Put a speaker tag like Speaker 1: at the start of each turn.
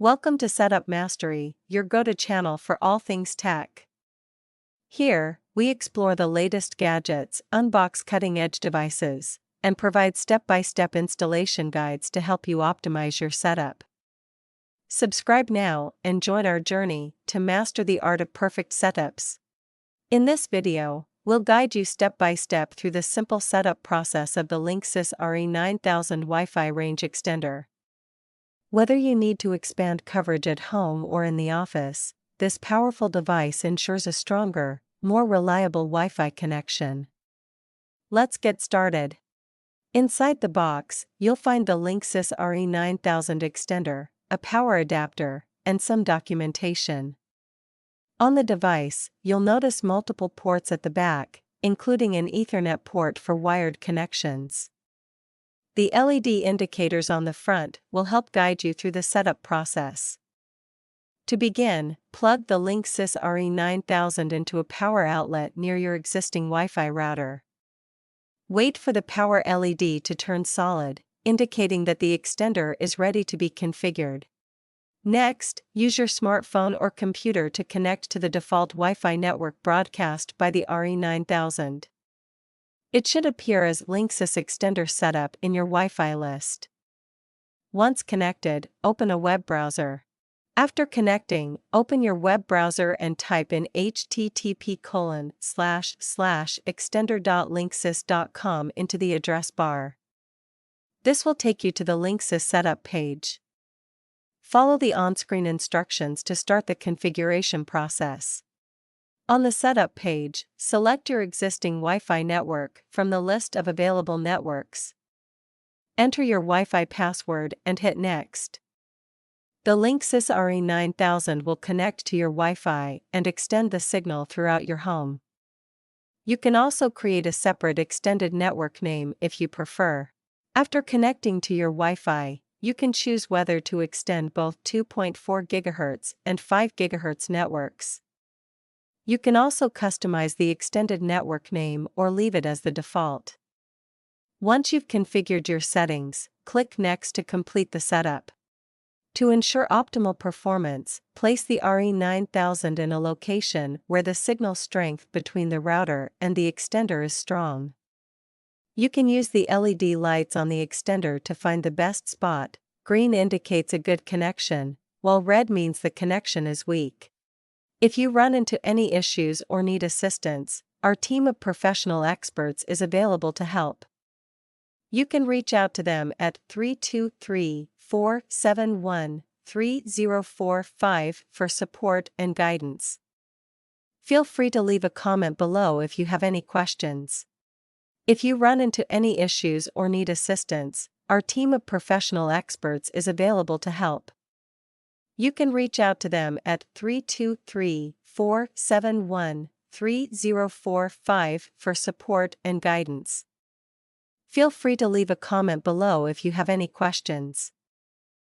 Speaker 1: Welcome to Setup Mastery, your go-to channel for all things tech. Here, we explore the latest gadgets, unbox cutting-edge devices, and provide step-by-step installation guides to help you optimize your setup. Subscribe now and join our journey to master the art of perfect setups. In this video, we'll guide you step-by-step through the simple setup process of the Linksys AC3000 Wi-Fi range extender. Whether you need to expand coverage at home or in the office, this powerful device ensures a stronger, more reliable Wi-Fi connection. Let's get started. Inside the box, you'll find the Linksys AC3000 extender, a power adapter, and some documentation. On the device, you'll notice multiple ports at the back, including an Ethernet port for wired connections. The LED indicators on the front will help guide you through the setup process. To begin, plug the Linksys AC3000 into a power outlet near your existing Wi-Fi router. Wait for the power LED to turn solid, indicating that the extender is ready to be configured. Next, use your smartphone or computer to connect to the default Wi-Fi network broadcast by the AC3000. It should appear as Linksys Extender Setup in your Wi-Fi list. Once connected, open a web browser. After connecting, open your web browser and type in http://extender.linksys.com into the address bar. This will take you to the Linksys setup page. Follow the on-screen instructions to start the configuration process. On the setup page, select your existing Wi-Fi network from the list of available networks. Enter your Wi-Fi password and hit Next. The Linksys AC3000 will connect to your Wi-Fi and extend the signal throughout your home. You can also create a separate extended network name if you prefer. After connecting to your Wi-Fi, you can choose whether to extend both 2.4 GHz and 5 GHz networks. You can also customize the extended network name or leave it as the default. Once you've configured your settings, click Next to complete the setup. To ensure optimal performance, place the AC3000 in a location where the signal strength between the router and the extender is strong. You can use the LED lights on the extender to find the best spot. Green indicates a good connection, while red means the connection is weak. If you run into any issues or need assistance, our team of professional experts is available to help. You can reach out to them at 323-471-3045 for support and guidance. Feel free to leave a comment below if you have any questions. If you run into any issues or need assistance, our team of professional experts is available to help. You can reach out to them at 323-471-3045 for support and guidance. Feel free to leave a comment below if you have any questions.